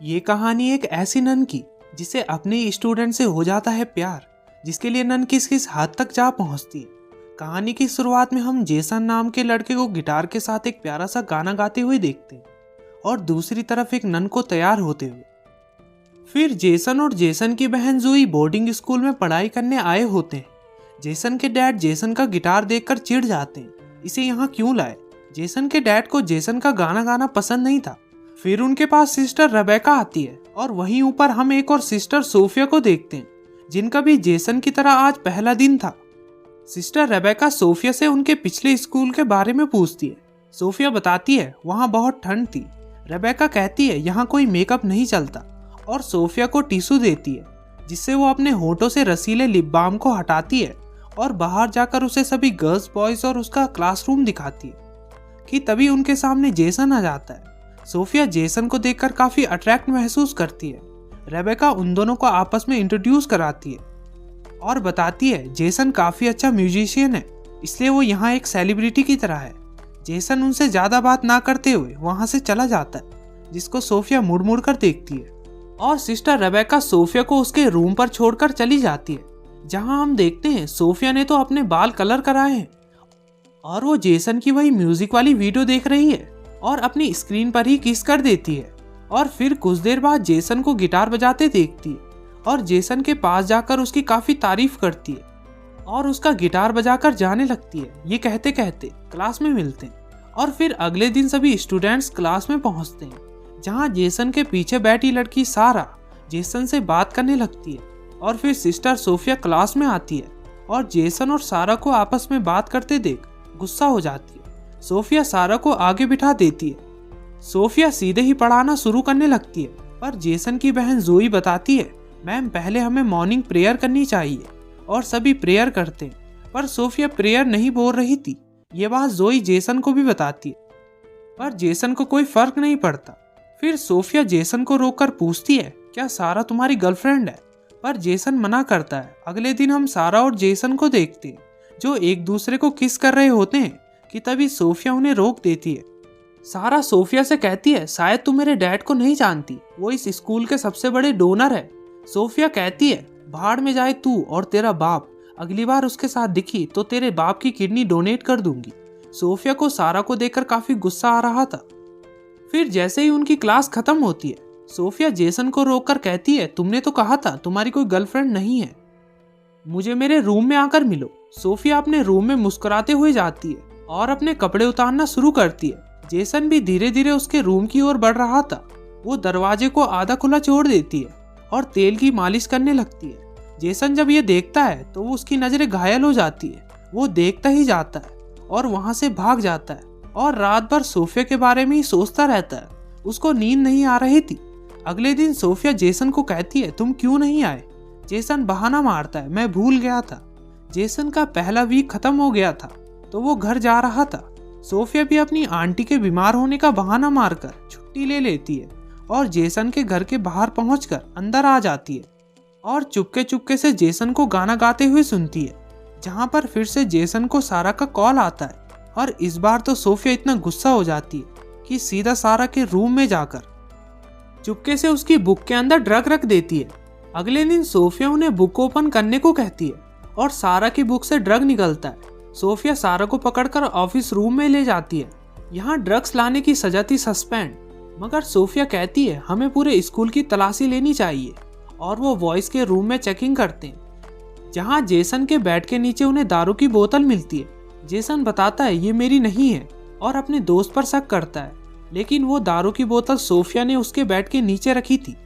ये कहानी एक ऐसी नन की जिसे अपने स्टूडेंट से हो जाता है प्यार, जिसके लिए नन किस किस हद तक जा पहुंचती है। कहानी की शुरुआत में हम जेसन नाम के लड़के को गिटार के साथ एक प्यारा सा गाना गाते हुए देखते हैं और दूसरी तरफ एक नन को तैयार होते हुए। फिर जेसन और जेसन की बहन जोई बोर्डिंग स्कूल में पढ़ाई करने आए होते हैं। जेसन के डैड जेसन का गिटार देखकर चिढ़ जाते हैं, इसे यहाँ क्यों लाए। जेसन के डैड को जेसन का गाना गाना पसंद नहीं था। फिर उनके पास सिस्टर रेबेका आती है और वहीं ऊपर हम एक और सिस्टर सोफिया को देखते हैं, जिनका भी जेसन की तरह आज पहला दिन था। सिस्टर रेबेका सोफिया से उनके पिछले स्कूल के बारे में पूछती है। सोफिया बताती है वहाँ बहुत ठंड थी। रेबेका कहती है यहाँ कोई मेकअप नहीं चलता और सोफिया को टिश्यू देती है, जिससे वो अपने होठों से रसीले लिप बाम को हटाती है और बाहर जाकर उसे सभी गर्ल्स बॉयज और उसका क्लासरूम दिखाती है कि तभी उनके सामने जेसन आ जाता है। सोफिया जेसन को देखकर काफी अट्रैक्ट महसूस करती है। रेबेका उन दोनों को आपस में इंट्रोड्यूस कराती है और बताती है जेसन काफी अच्छा म्यूजिशियन है, इसलिए वो यहाँ एक सेलिब्रिटी की तरह है। जेसन उनसे ज्यादा बात ना करते हुए वहां से चला जाता है, जिसको सोफिया मुड़ मुड़ कर देखती है और सिस्टर रेबेका सोफिया को उसके रूम पर छोड़कर चली जाती है, जहां हम देखते हैं सोफिया ने तो अपने बाल कलर कराए हैं और वो जेसन की वही म्यूजिक वाली वीडियो देख रही है और अपनी स्क्रीन पर ही किस कर देती है। और फिर कुछ देर बाद जेसन को गिटार बजाते देखती है और जेसन के पास जाकर उसकी काफी तारीफ करती है और उसका गिटार बजाकर जाने लगती है। ये कहते कहते क्लास में मिलते हैं और फिर अगले दिन सभी स्टूडेंट्स क्लास में पहुंचते हैं, जहां जेसन के पीछे बैठी लड़की सारा जेसन से बात करने लगती है और फिर सिस्टर सोफिया क्लास में आती है और जेसन और सारा को आपस में बात करते देख गुस्सा हो जाती है। सोफिया सारा को आगे बिठा देती है। सोफिया सीधे ही पढ़ाना शुरू करने लगती है, पर जेसन की बहन जोई बताती है मैम पहले हमें मॉर्निंग प्रेयर करनी चाहिए और सभी प्रेयर करते हैं, पर सोफिया प्रेयर नहीं बोल रही थी। ये बात जोई जेसन को भी बताती है, पर जेसन को कोई फर्क नहीं पड़ता। फिर सोफिया जेसन को रोककर पूछती है क्या सारा तुम्हारी गर्लफ्रेंड है, पर जेसन मना करता है। अगले दिन हम सारा और जेसन को देखते हैं जो एक दूसरे को किस कर रहे होते हैं कि तभी सोफिया उन्हें रोक देती है। सारा सोफिया से कहती है शायद तू मेरे डैड को नहीं जानती, वो इस स्कूल के सबसे बड़े डोनर है। सोफिया कहती है भाड़ में जाए तू और तेरा बाप, अगली बार उसके साथ दिखी तो तेरे बाप की किडनी डोनेट कर दूंगी। सोफिया को सारा को देखकर काफी गुस्सा आ रहा था। फिर जैसे ही उनकी क्लास खत्म होती है, सोफिया जेसन को रोककर कहती है तुमने तो कहा था तुम्हारी कोई गर्लफ्रेंड नहीं है, मुझे मेरे रूम में आकर मिलो। सोफिया अपने रूम में मुस्कुराते हुए जाती है और अपने कपड़े उतारना शुरू करती है। जेसन भी धीरे धीरे उसके रूम की ओर बढ़ रहा था। वो दरवाजे को आधा खुला छोड़ देती है और तेल की मालिश करने लगती है। जेसन जब ये देखता है तो वो उसकी नजरें घायल हो जाती है। वो देखता ही जाता है और वहां से भाग जाता है और रात भर सोफिया के बारे में ही सोचता रहता है। उसको नींद नहीं आ रही थी। अगले दिन सोफिया जेसन को कहती है तुम क्यों नहीं आए। जेसन बहाना मारता है मैं भूल गया था। जेसन का पहला वीक खत्म हो गया था तो वो घर जा रहा था। सोफिया भी अपनी आंटी के बीमार होने का बहाना मारकर छुट्टी ले लेती है और जेसन के घर के बाहर पहुंचकर अंदर आ जाती है और चुपके चुपके से जेसन को गाना गाते हुए सुनती है, जहां पर फिर से जेसन को सारा का कॉल आता है और इस बार तो सोफिया इतना गुस्सा हो जाती है कि सीधा सारा के रूम में जाकर चुपके से उसकी बुक के अंदर ड्रग रख देती है। अगले दिन सोफिया उन्हें बुक ओपन करने को कहती है और सारा की बुक से ड्रग निकलता है। सोफिया सारा को पकड़कर ऑफिस रूम में ले जाती है। यहाँ ड्रग्स लाने की सजा थी सस्पेंड, मगर सोफिया कहती है हमें पूरे स्कूल की तलाशी लेनी चाहिए और वो वॉइस के रूम में चेकिंग करते हैं, जहाँ जेसन के बेड के नीचे उन्हें दारू की बोतल मिलती है। जेसन बताता है ये मेरी नहीं है और अपने दोस्त पर शक करता है, लेकिन वो दारू की बोतल सोफिया ने उसके बेड के नीचे रखी थी।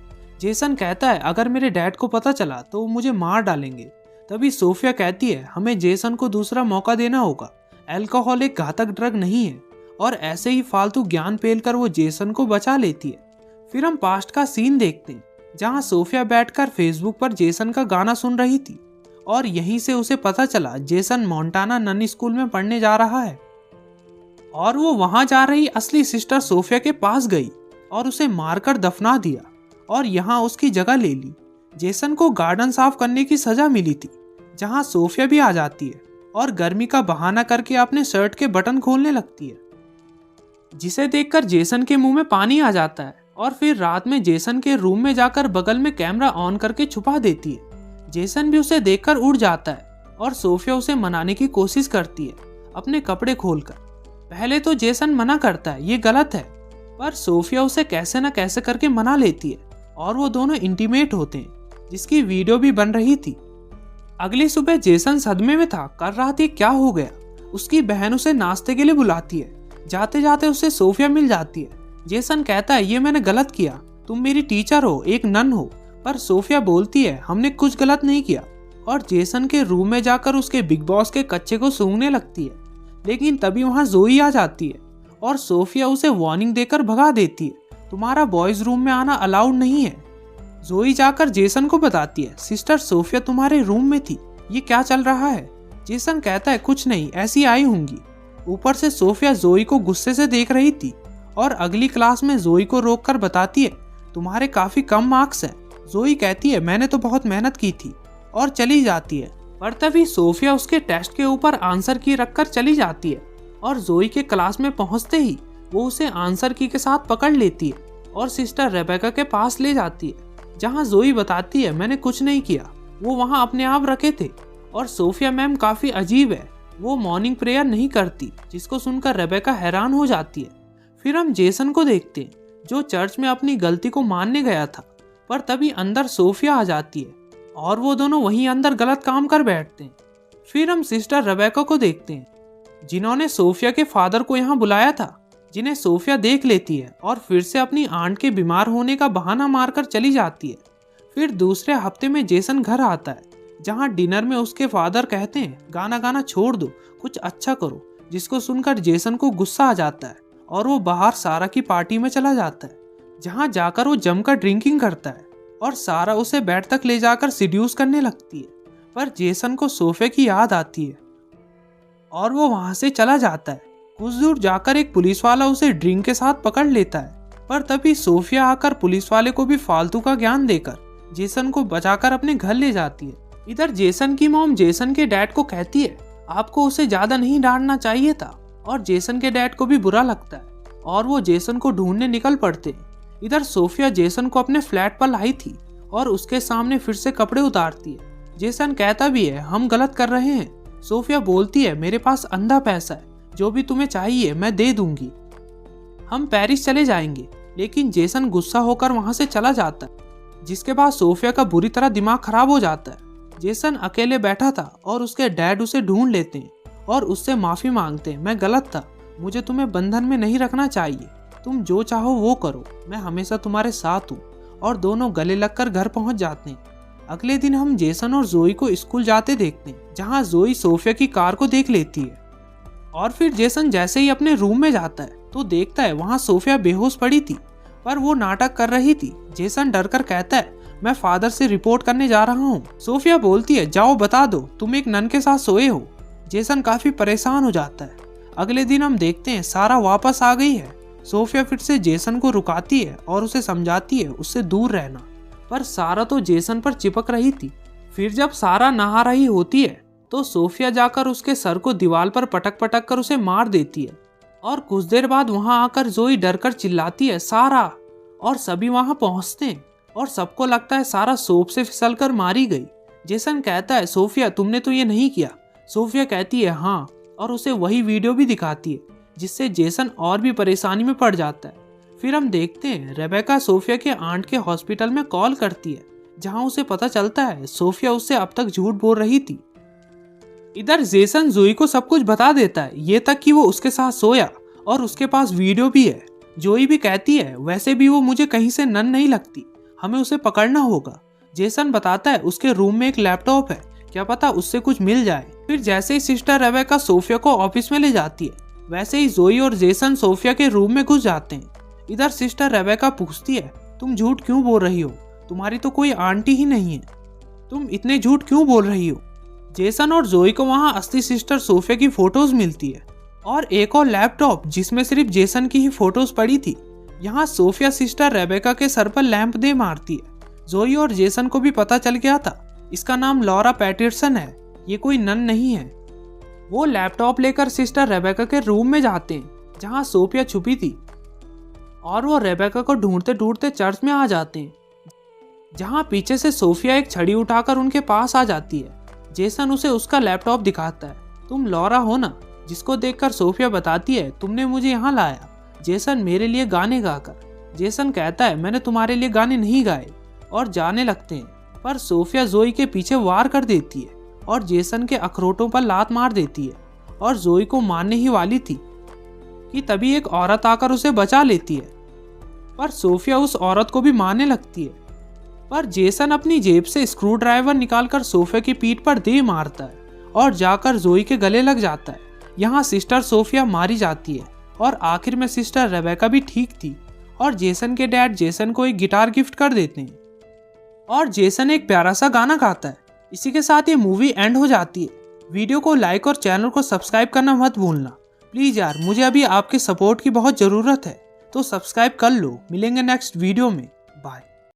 जेसन कहता है अगर मेरे डैड को पता चला तो वो मुझे मार डालेंगे। तभी सोफिया कहती है हमें जेसन को दूसरा मौका देना होगा। अल्कोहल एक घातक ड्रग नहीं है और ऐसे ही फालतू ज्ञान पेलकर वो जेसन को बचा लेती है। फिर हम पास्ट का सीन देखते हैं, जहां सोफिया बैठकर फेसबुक पर जेसन का गाना सुन रही थी और यहीं से उसे पता चला जेसन मोंटाना नन स्कूल में पढ़ने जा रहा है और वो वहां जा रही असली सिस्टर सोफिया के पास गई और उसे मारकर दफना दिया और यहाँ उसकी जगह ले ली। जेसन को गार्डन साफ करने की सजा मिली थी, जहां सोफिया भी आ जाती है और गर्मी का बहाना करके अपने शर्ट के बटन खोलने लगती है, जिसे देखकर जेसन के मुंह में पानी आ जाता है और फिर रात में जेसन के रूम में जाकर बगल में कैमरा ऑन करके छुपा देती है। जेसन भी उसे देखकर उड़ जाता है और सोफिया उसे मनाने की कोशिश करती है अपने कपड़े खोलकर। पहले तो जेसन मना करता है ये गलत है, पर सोफिया उसे कैसे न कैसे करके मना लेती है और वो दोनों इंटीमेट होते हैं, जिसकी वीडियो भी बन रही थी। अगली सुबह जेसन सदमे में था, कर रहा था क्या हो गया। उसकी बहन उसे नाश्ते के लिए बुलाती है। जाते जाते उसे सोफिया मिल जाती है। जेसन कहता है ये मैंने गलत किया, तुम मेरी टीचर हो, एक नन हो। पर सोफिया बोलती है हमने कुछ गलत नहीं किया, और जेसन के रूम में जाकर उसके बिग बॉस के कच्चे को सूंघने लगती है। लेकिन तभी वहां जोई आ जाती है और सोफिया उसे वार्निंग देकर भगा देती है, तुम्हारा बॉयज रूम में आना अलाउड नहीं है। जोई जाकर जेसन को बताती है सिस्टर सोफिया तुम्हारे रूम में थी, ये क्या चल रहा है। जेसन कहता है कुछ नहीं, ऐसी आई होंगी। ऊपर से सोफिया जोई को गुस्से से देख रही थी और अगली क्लास में जोई को रोककर बताती है तुम्हारे काफी कम मार्क्स हैं। जोई कहती है मैंने तो बहुत मेहनत की थी और चली जाती है। पर तभी सोफिया उसके टेस्ट के ऊपर आंसर की रखकर चली जाती है और जोई के क्लास में पहुंचते ही वो उसे आंसर की के साथ पकड़ लेती है और सिस्टर रेबेका के पास ले जाती है, जहां जोई बताती है मैंने कुछ नहीं किया, वो वहां अपने आप रखे थे। और सोफिया मैम काफी अजीब है, वो मॉर्निंग प्रेयर नहीं करती, जिसको सुनकर रेबेका हैरान हो जाती है। फिर हम जेसन को देखते हैं जो चर्च में अपनी गलती को मानने गया था, पर तभी अंदर सोफिया आ जाती है और वो दोनों वहीं अंदर गलत काम कर बैठते हैं। फिर हम सिस्टर रेबेका को देखते हैं जिन्होंने सोफिया के फादर को यहाँ बुलाया था, जिन्हें सोफिया देख लेती है और फिर से अपनी आंट के बीमार होने का बहाना मारकर चली जाती है। फिर दूसरे हफ्ते में जेसन घर आता है, जहाँ डिनर में उसके फादर कहते हैं गाना गाना छोड़ दो, कुछ अच्छा करो, जिसको सुनकर जेसन को गुस्सा आ जाता है और वो बाहर सारा की पार्टी में चला जाता है, जहाँ जाकर वो जमकर ड्रिंकिंग करता है और सारा उसे बेड तक ले जाकर सिड्यूस करने लगती है। पर जेसन को सोफे की याद आती है और वो वहां से चला जाता है। कुछ दूर जाकर एक पुलिस वाला उसे ड्रिंक के साथ पकड़ लेता है, पर तभी सोफिया आकर पुलिस वाले को भी फालतू का ज्ञान देकर जेसन को बचाकर अपने घर ले जाती है। इधर जेसन की मॉम जेसन के डैड को कहती है आपको उसे ज्यादा नहीं डांटना चाहिए था, और जेसन के डैड को भी बुरा लगता है और वो जेसन को ढूंढने निकल पड़ते हैं। इधर सोफिया जेसन को अपने फ्लैट पर लाई थी और उसके सामने फिर से कपड़े उतारती है। जेसन कहता भी है हम गलत कर रहे हैं। सोफिया बोलती है मेरे पास अंधा पैसा है, जो भी तुम्हें चाहिए मैं दे दूंगी, हम पेरिस चले जाएंगे। लेकिन जेसन गुस्सा होकर वहां से चला जाता है, जिसके बाद सोफिया का बुरी तरह दिमाग खराब हो जाता है। जेसन अकेले बैठा था और उसके डैड उसे ढूंढ लेते हैं और उससे माफी मांगते हैं मैं गलत था, मुझे तुम्हें बंधन में नहीं रखना चाहिए, तुम जो चाहो वो करो, मैं हमेशा तुम्हारे साथ हूँ। और दोनों गले लगकर घर पहुंच जाते हैं। अगले दिन हम जेसन और जोई को स्कूल जाते देखते हैं, जहाँ जोई सोफिया की कार को देख लेती है। और फिर जेसन जैसे ही अपने रूम में जाता है तो देखता है वहाँ सोफिया बेहोश पड़ी थी, पर वो नाटक कर रही थी। जेसन डरकर कहता है मैं फादर से रिपोर्ट करने जा रहा हूँ। सोफिया बोलती है जाओ बता दो तुम एक नन के साथ सोए हो। जेसन काफी परेशान हो जाता है। अगले दिन हम देखते हैं सारा वापस आ गई है। सोफिया फिर से जेसन को रुकाती है और उसे समझाती है उससे दूर रहना, पर सारा तो जेसन पर चिपक रही थी। फिर जब सारा नहा रही होती है तो सोफिया जाकर उसके सर को दीवार पर पटक पटक कर उसे मार देती है। और कुछ देर बाद वहां आकर जोई डरकर चिल्लाती है सारा, और सभी वहां पहुंचते हैं और सबको लगता है सारा सोप से फिसलकर मारी गई। जेसन कहता है सोफिया तुमने तो ये नहीं किया। सोफिया कहती है हाँ, और उसे वही वीडियो भी दिखाती है, जिससे जेसन और भी परेशानी में पड़ जाता है। फिर हम देखते हैं रेबेका सोफिया के आंट के हॉस्पिटल में कॉल करती है, जहां उसे पता चलता है सोफिया उससे अब तक झूठ बोल रही थी। इधर जेसन जोई को सब कुछ बता देता है, ये तक कि वो उसके साथ सोया और उसके पास वीडियो भी है। जोई भी कहती है वैसे भी वो मुझे कहीं से नन नहीं लगती, हमें उसे पकड़ना होगा। जेसन बताता है उसके रूम में एक लैपटॉप है, क्या पता उससे कुछ मिल जाए। फिर जैसे ही सिस्टर रेबेका सोफिया को ऑफिस में ले जाती है, वैसे ही जोई और जेसन सोफिया के रूम में घुस जाते हैं। इधर सिस्टर रेबेका पूछती है तुम झूठ क्यों बोल रही हो, तुम्हारी तो कोई आंटी ही नहीं है, तुम इतने झूठ क्यों बोल रही हो। जेसन और जोई को वहां असली सिस्टर सोफिया की फोटोज मिलती है और एक और लैपटॉप जिसमें सिर्फ जेसन की ही फोटोज पड़ी थी। यहाँ सोफिया सिस्टर रेबेका के सर पर लैंप दे मारती है। जोई और जेसन को भी पता चल गया था इसका नाम लॉरा पैटरसन है, ये कोई नन नहीं है। वो लैपटॉप लेकर सिस्टर रेबेका के रूम में जाते हैं, जहाँ सोफिया छुपी थी, और वो रेबेका को ढूंढते ढूंढते चर्च में आ जाते हैं, जहाँ पीछे से सोफिया एक छड़ी उठाकर उनके पास आ जाती है। जेसन उसे उसका लैपटॉप दिखाता है। तुम लॉरा हो ना? जिसको देखकर सोफिया बताती है, तुमने मुझे यहाँ लाया जेसन, मेरे लिए गाने गाकर। जेसन कहता है, मैंने तुम्हारे लिए गाने नहीं गाए, और जाने लगते हैं। पर सोफिया जोई के पीछे वार कर देती है और जेसन के अखरोटों पर लात मार देती है और जोई को मारने ही वाली थी कि तभी एक औरत आकर उसे बचा लेती है। पर सोफिया उस औरत को भी मारने लगती है, पर जेसन अपनी जेब से स्क्रू ड्राइवर निकालकर सोफिया की पीठ पर दे मारता है और जाकर जोई के गले लग जाता है। यहाँ सिस्टर सोफिया मारी जाती है और आखिर में सिस्टर रेबेका भी ठीक थी और जेसन के डैड जेसन को एक गिटार गिफ्ट कर देते हैं और जेसन एक प्यारा सा गाना गाता है। इसी के साथ ये मूवी एंड हो जाती है। वीडियो को लाइक और चैनल को सब्सक्राइब करना मत भूलना प्लीज़ यार, मुझे अभी आपके सपोर्ट की बहुत ज़रूरत है, तो सब्सक्राइब कर लो। मिलेंगे नेक्स्ट वीडियो में।